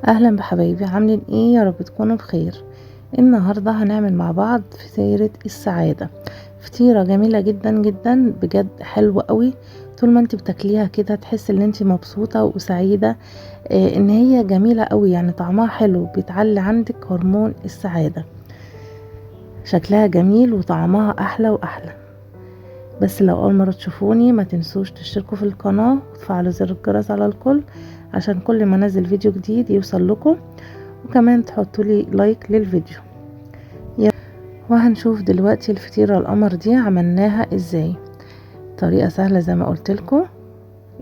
اهلا بحبايبي، عاملين ايه؟ يا رب تكونوا بخير. النهارده هنعمل مع بعض فطيره السعاده. فطيره جميله جدا جدا بجد، حلوه قوي. طول ما انت بتاكليها كده تحس ان انت مبسوطه وسعيده. ان هي جميله قوي، يعني طعمها حلو، بيتعلي عندك هرمون السعاده. شكلها جميل وطعمها احلى واحلى. بس لو اول مره تشوفوني ما تنسوش تشتركوا في القناه وتفعلوا زر الجرس على الكل، عشان كل ما انزل فيديو جديد يوصل لكم، وكمان تحطوا لي لايك للفيديو. وهنشوف دلوقتي الفطيرة القمر دي عملناها ازاي. طريقة سهلة زي ما قلت لكم.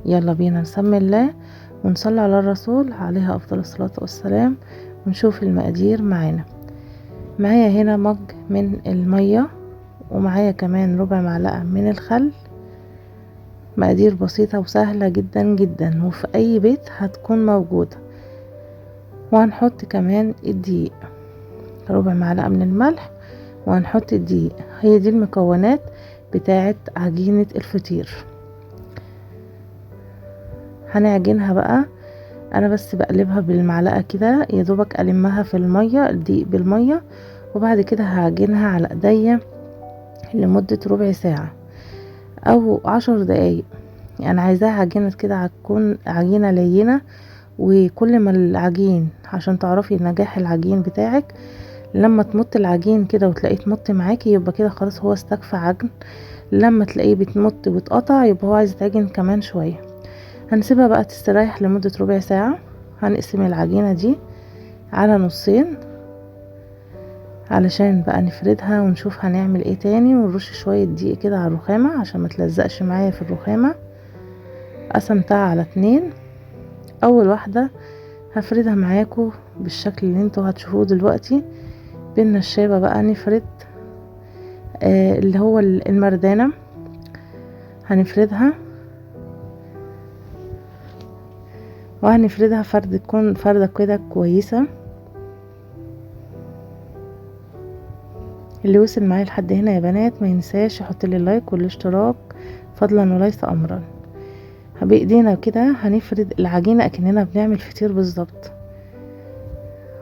يلا بينا نسمي الله ونصلي على الرسول عليها افضل الصلاة والسلام، ونشوف المقادير معانا. معايا هنا مج من المية، ومعايا كمان ربع معلقة من الخل. مقادير بسيطة وسهلة جدا جدا، وفي اي بيت هتكون موجودة. وهنحط كمان الدقيق، ربع معلقة من الملح، وهنحط الدقيق. هي دي المكونات بتاعة عجينة الفطير. هنعجنها بقى. انا بس بقلبها بالمعلقة كده، يا دوبك المها في المية، الدقيق بالمية، وبعد كده هعجنها على ايديا لمدة ربع ساعة او 10 دقايق. يعني عايزاها عجينة كده، هتكون عجينة لينة. وكل ما العجين، عشان تعرفي نجاح العجين بتاعك، لما تمط العجين كده وتلاقيه تمط معاكي، يبقى كده خلاص هو استكفى عجن. لما تلاقيه بتمط وتقطع، يبقى هو عايز يتعجن كمان شوية. هنسيبها بقى تستريح لمدة ربع ساعة. هنقسم العجينة دي على نصين، علشان بقى نفردها ونشوف هنعمل ايه تاني. ونرش شوية دقيق كده على الرخامة عشان ما تلزقش معايا في الرخامة. قسمتها على 2. اول واحدة هفردها معاكم بالشكل اللي انتوا هتشوفوه دلوقتي. بالنشابة بقى نفرد اللي هو المردانة، هنفردها. وهنفردها فرد، تكون فردة كده كويسة. اللي وصل معايا لحد هنا يا بنات ما ينساش يحط لي اللايك والاشتراك، فضلا وليس امرا. بايدينا كده هنفرد العجينة اكننا بنعمل فطير بالظبط،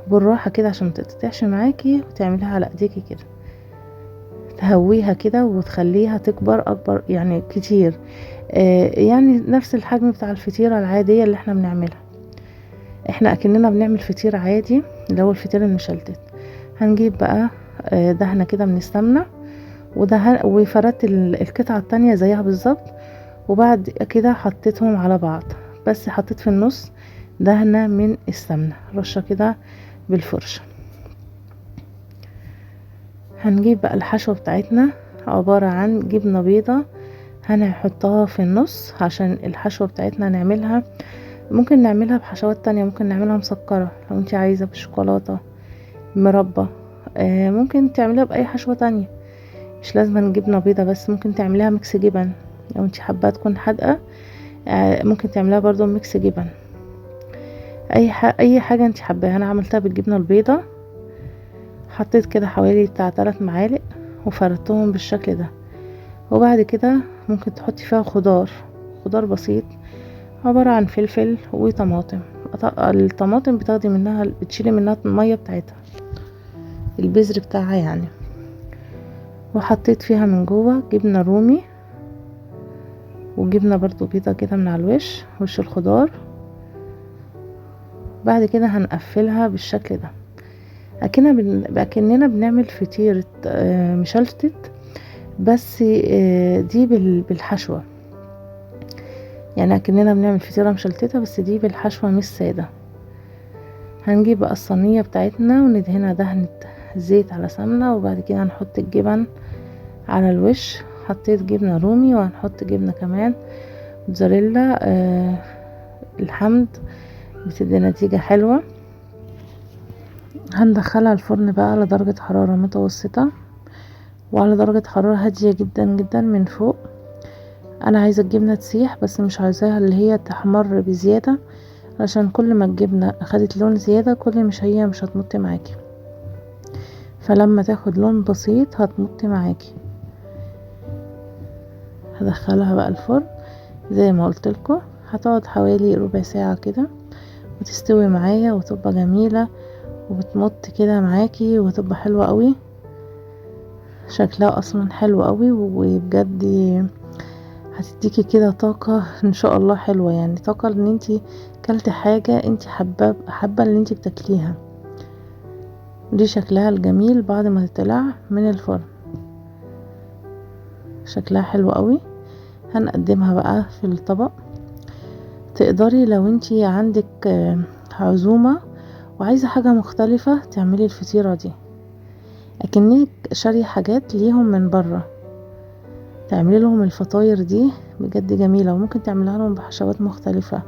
بالراحة كده عشان ما تتقطعش معاكي، وتعمليها على ايديكي كده. تهويها كده وتخليها تكبر اكبر، يعني كتير. يعني نفس الحجم بتاع الفطيرة العادية اللي احنا بنعملها. احنا اكننا بنعمل فطير عادي، اللي هو الفطير المشلتت. هنجيب بقى دهنة كده من السمنة، وفردت القطعة التانية زيها بالظبط. وبعد كده حطيتهم على بعض، بس حطيت في النص دهنة من السمنة، رشة كده بالفرشة. هنجيب بقى الحشوة بتاعتنا، عبارة عن جبنة بيضة. هنحطها في النص عشان الحشوة بتاعتنا نعملها. ممكن نعملها بحشوات تانية، ممكن نعملها مسكرة لو انت عايزة، بالشوكولاتة، مربى. ممكن تعمليها بأي حشوة تانية، مش لازم جبنة بيضة بس. ممكن تعمليها ميكس جبن لو انت حابة تكون حادقة. ممكن تعمليها برضو ميكس جبن. اي حاجة انت حباها. انا عملتها بالجبنة البيضة. حطيت كده حوالي بتاع 3 معالق، وفردتهم بالشكل ده. وبعد كده ممكن تحطي فيها خضار بسيط، عبارة عن فلفل وطماطم. الطماطم بتاخدي منها، بتشيلي منها المية بتاعتها، البذر بتاعها يعني. وحطيت فيها من جوه جبنة رومي، وجبنة برضو بيضة كده من على وش الخضار. بعد كده هنقفلها بالشكل ده، اكننا بنعمل فطيرة مشلتت، بس دي بالحشوة. يعني اكننا بنعمل فطيرة مشلتتة، بس دي بالحشوة مش سادة. هنجيب بقى الصينية بتاعتنا وندهنها دهنة زيت على سمنة، وبعد كده هنحط الجبن على الوش. حطيت جبنة رومي، وهنحط جبنة كمان موتزاريلا. الحمد بتدي نتيجة حلوة. هندخلها الفرن بقى على درجة حرارة متوسطة، وعلى درجة حرارة هادية جدا جدا من فوق. انا عايزة الجبنة تسيح، بس مش عايزاها اللي هي تحمر بزيادة، عشان كل ما الجبنة اخدت لون زيادة كل مش هتمط معاكي. فلما تاخد لون بسيط هتمط معاكي. هدخلها بقى الفرن زي ما قلت لكم. هتقعد حوالي ربع ساعة كده، وتستوي معايا وتبقى جميلة وبتمط كده معاكي وتبقى حلوة قوي. شكلها اصلا حلو قوي، وبجد هتديكي كده طاقة ان شاء الله حلوة، يعني طاقة ان انتي كلتي حاجة انتي حابة ان انتي بتاكليها. دي شكلها الجميل بعد ما تطلع من الفرن، شكلها حلو قوي. هنقدمها بقى في الطبق. تقدري لو انتي عندك عزومة وعايزة حاجة مختلفة تعملي الفطيرة دي اكنك شارية حاجات ليهم من بره، تعملي لهم الفطاير دي بجد جميلة، وممكن تعملها لهم بحشوات مختلفة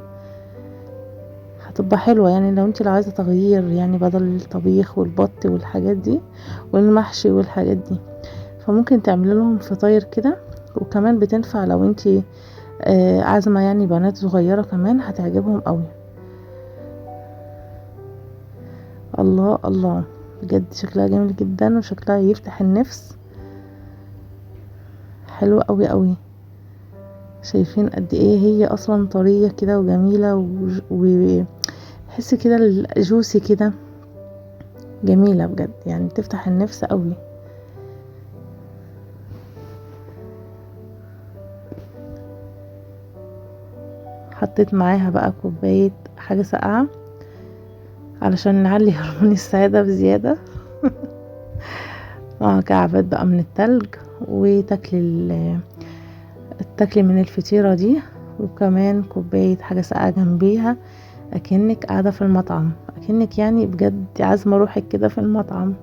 هتبقى حلوة. يعني لو انتي عايزة تغيير، يعني بدل الطبيخ والبط والحاجات دي والمحشي والحاجات دي، فممكن تعملي لهم فطاير كده. وكمان بتنفع لو انتي عازمة يعني بنات صغيرة، كمان هتعجبهم قوي. الله الله، بجد شكلها جميل جدا وشكلها يفتح النفس، حلوة قوي قوي. شايفين قد ايه هي اصلا طرية كده وجميلة وحس كده الجوسي كده، جميلة بجد، يعني تفتح النفس قوي. حطيت معاها بقى كوباية حاجة ساقعة علشان نعلي هرمون السعادة بزيادة. مع كعبات بقى من التلج، وتاكلي من الفطيرة دي، وكمان كوباية حاجة ساقعة جنبيها، اكنك قاعدة في المطعم، اكنك يعني بجد عازمة روحك كده في المطعم،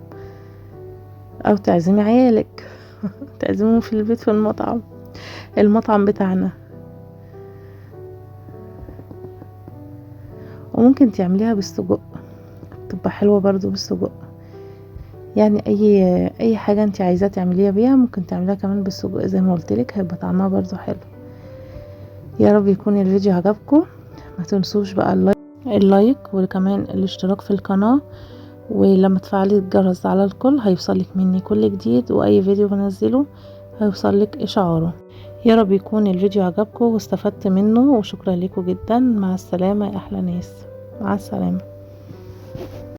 او تعزمي عيالك تعزمهم في البيت في المطعم بتاعنا. وممكن تعمليها بالسجق، تبقى حلوة برضو بالسجق. يعني اي حاجة انت عايزة تعمليها بيها ممكن تعمليها كمان بالسجق زي ما قلتلك، هيبقى طعمها برضو حلو. يا رب يكون الفيديو عجبكم. ما تنسوش بقى اللايك وكمان الاشتراك في القناة، ولما تفعلي الجرس على الكل هيوصلك مني كل جديد، واي فيديو بنزله هيوصلك اشعاره. يا رب يكون الفيديو عجبكم واستفدت منه، وشكرا لكم جدا. مع السلامة يا احلى ناس، مع السلامة.